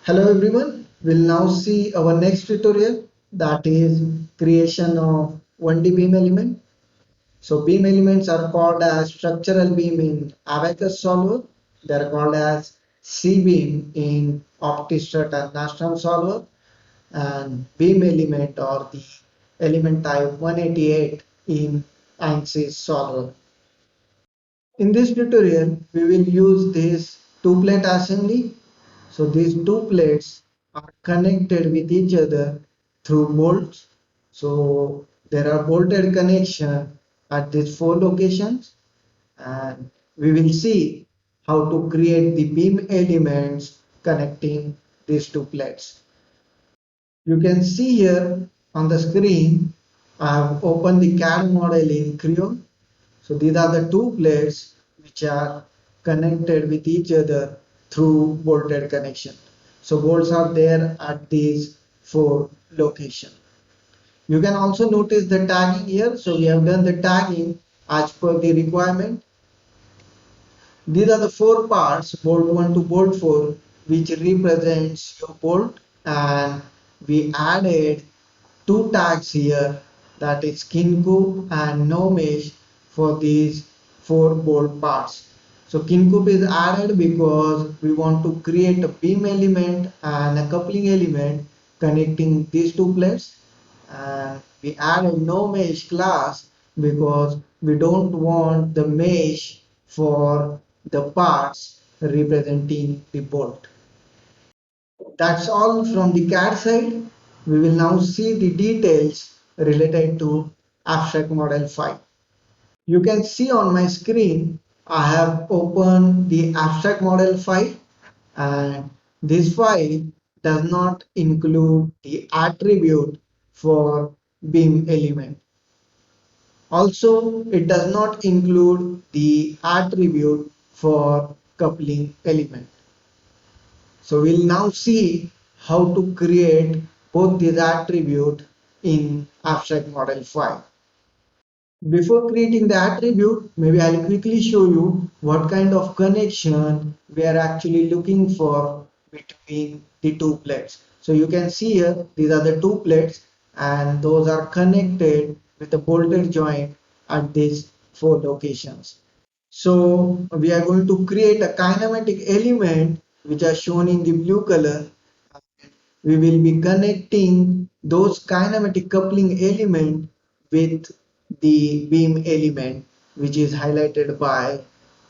Hello everyone, we'll now see our next tutorial, that is creation of 1D beam element. So beam elements are called as structural beam in Abacus solver. They are called as C-beam in OptiStrat and Nastran solver, and beam element or the element type 188 in ANSYS solver. In this tutorial, we will use this two-plate assembly. So these two plates are connected with each other through bolts. So there are bolted connection at these four locations, and we will see how to create the beam elements connecting these two plates. You can see here on the screen, I have opened the CAD model in Creo. So these are the two plates which are connected with each other through bolted connection. So bolts are there at these four locations. You can also notice the tagging here. So we have done the tagging as per the requirement. These are the four parts, bolt 1 to bolt 4, which represents your bolt, and we added two tags here, that is Kincoup and no mesh, for these four bolt parts. So Kincoup is added because we want to create a beam element and a coupling element connecting these two plates, and we added no mesh class because we don't want the mesh for the parts representing the bolt. That's all from the CAD side. We will now see the details related to abstract model file. You can see on my screen, I have opened the abstract model file, and this file does not include the attribute for beam element. Also, it does not include the attribute for coupling element. So we'll now see how to create both these attributes in abstract model file. Before creating the attribute, maybe I'll quickly show you what kind of connection we are actually looking for between the two plates. So you can see here, these are the two plates and those are connected with a bolted joint at these four locations. So we are going to create a kinematic element which are shown in the blue color. We will be connecting those kinematic coupling element with the beam element, which is highlighted by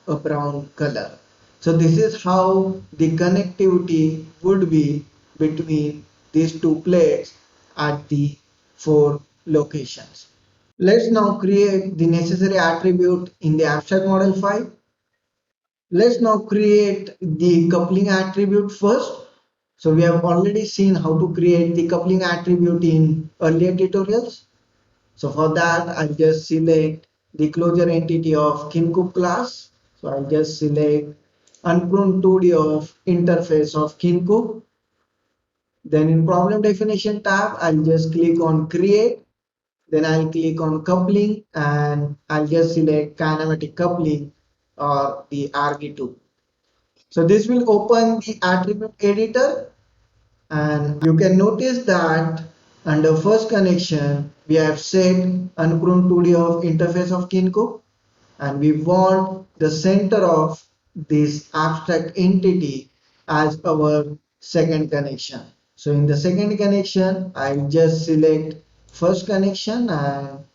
a brown color. So this is how the connectivity would be between these two plates at the four locations. Let's now create the necessary attribute in the abstract model file. Let's now create the coupling attribute first. So we have already seen how to create the coupling attribute in earlier tutorials. So for that, I'll just select the closure entity of Kincoup class. So I'll just select unpruned 2D of interface of Kincoup. Then in problem definition tab, I'll just click on create. Then I'll click on coupling and I'll just select kinematic coupling or the arg2. So this will open the attribute editor, and you can notice that under first connection we have set unpruned 2D of interface of Kincoup, and we want the center of this abstract entity as our second connection. So in the second connection, I'll just select first connection and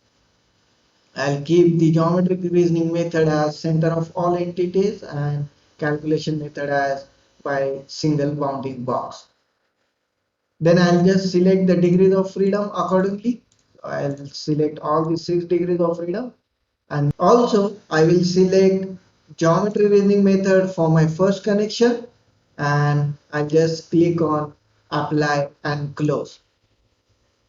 I'll keep the geometric reasoning method as center of all entities and calculation method as by single bounding box. Then I'll just select the degrees of freedom accordingly. I'll select all the 6 degrees of freedom, and also I will select geometry reasoning method for my first connection, and I just click on apply and close.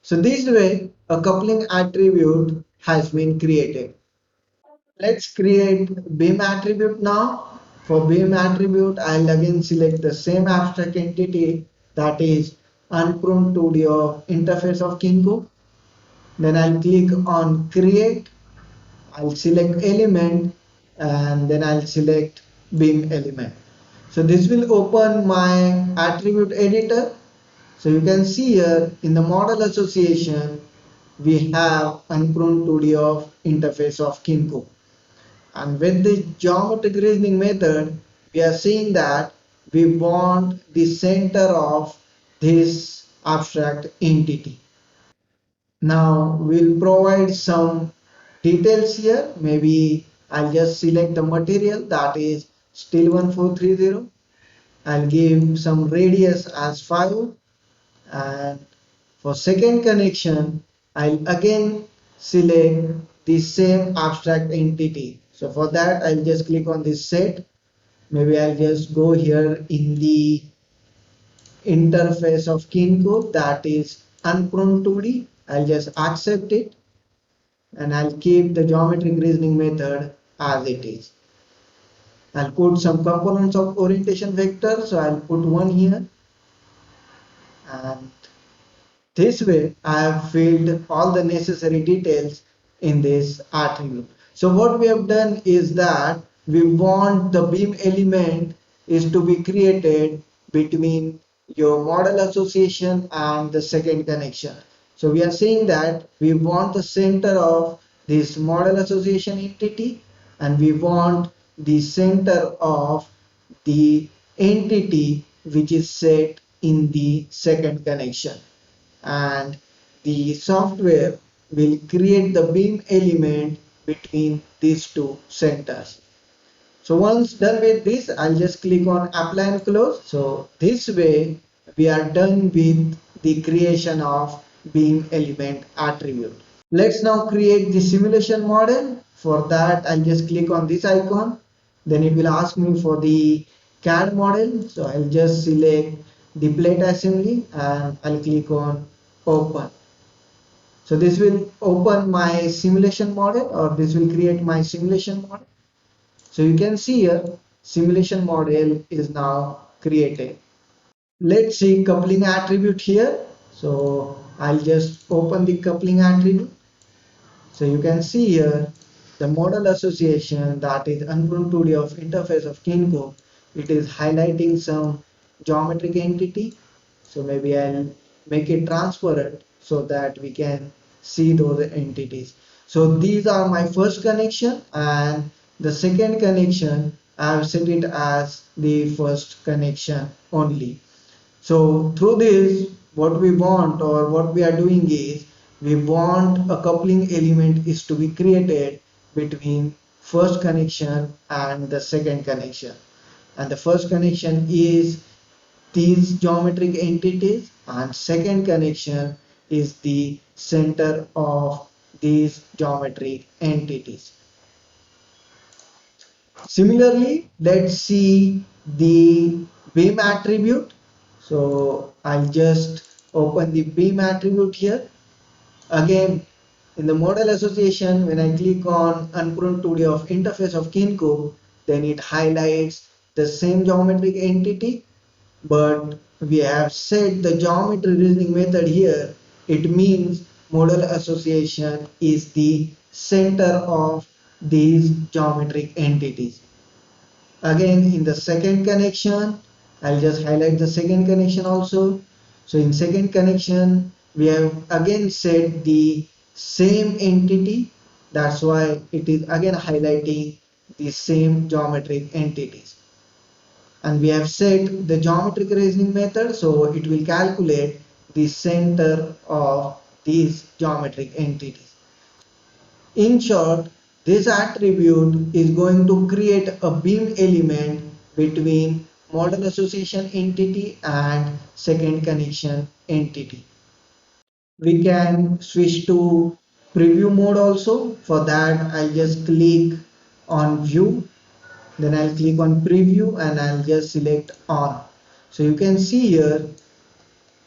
So this way a coupling attribute has been created. Let's create beam attribute now. For beam attribute, I'll again select the same abstract entity, that is unpruned 2D of interface of Kincoup. Then I'll click on create. I'll select element and then I'll select beam element. So this will open my attribute editor. So you can see here in the model association, we have unpruned 2D of interface of Kinko. And with the geometric reasoning method, we are seeing that we want the center of this abstract entity. Now we'll provide some details here. Maybe I'll just select the material that is steel 1430. I'll give some radius as 5, and for second connection I'll again select the same abstract entity. So for that I'll just click on this set. Maybe I'll just go here in the interface of Kinko, that is unpruned 2D. I'll just accept it and I'll keep the geometric reasoning method as it is. I'll put some components of orientation vector, so I'll put one here, and this way I have filled all the necessary details in this attribute. So what we have done is that we want the beam element is to be created between your model association and the second connection. So we are saying that we want the center of this model association entity, and we want the center of the entity which is set in the second connection, and the software will create the beam element between these two centers. So once done with this, I'll just click on apply and close. So this way we are done with the creation of beam element attribute. Let's now create the simulation model. For that, I'll just click on this icon. Then it will ask me for the CAD model. So I'll just select the plate assembly and I'll click on open. So this will open my simulation model, or this will create my simulation model. So you can see here simulation model is now created. Let's see coupling attribute here. So I'll just open the coupling attribute. So you can see here the model association, that is unpruned 2D of interface of Kinko. It is highlighting some geometric entity. So maybe I'll make it transparent so that we can see those entities. So these are my first connection, and the second connection I have set it as the first connection only. So through this, what we want or what we are doing is we want a coupling element is to be created between first connection and the second connection. And the first connection is these geometric entities, and second connection is the center of these geometric entities. Similarly, let's see the beam attribute. So I'll just open the beam attribute here. Again, in the model association, when I click on unpruned 2D of interface of Kinko, then it highlights the same geometric entity, but we have set the geometry reasoning method here. It means model association is the center of these geometric entities. Again, in the second connection, I'll just highlight the second connection also. So in second connection, we have again set the same entity. That's why it is again highlighting the same geometric entities. And we have set the geometric reasoning method, so it will calculate the center of these geometric entities. In short, this attribute is going to create a beam element between model association entity and second connection entity. We can switch to preview mode also. For that, I'll just click on view, then I'll click on preview and I'll just select on. So you can see here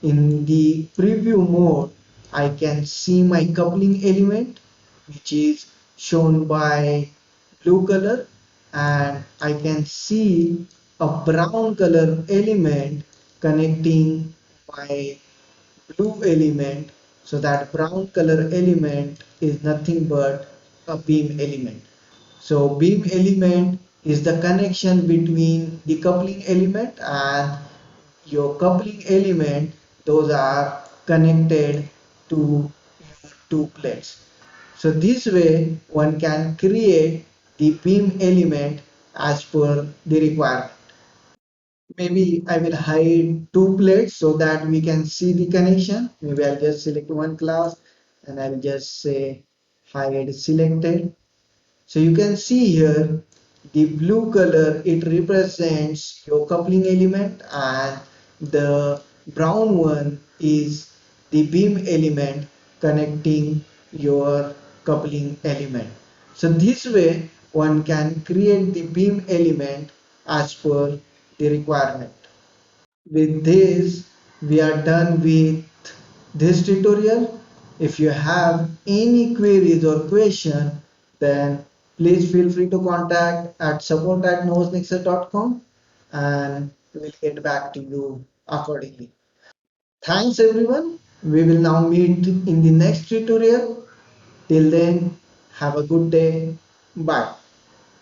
in the preview mode, I can see my coupling element, which is shown by blue color, and I can see a brown color element connecting my blue element. So that brown color element is nothing but a beam element. So beam element is the connection between the coupling element and your coupling element. Those are connected to two plates. So this way one can create the beam element as per the requirement. Maybe I will hide two plates so that we can see the connection. Maybe I'll just select one class and I'll just say hide selected. So you can see here the blue color, it represents your coupling element, and the brown one is the beam element connecting your coupling element. So this way one can create the beam element as per the requirement. With this, we are done with this tutorial. If you have any queries or question, then please feel free to contact at support@nosenexus.com and we'll get back to you accordingly. Thanks everyone. We will now meet in the next tutorial. Till then, have a good day. Bye.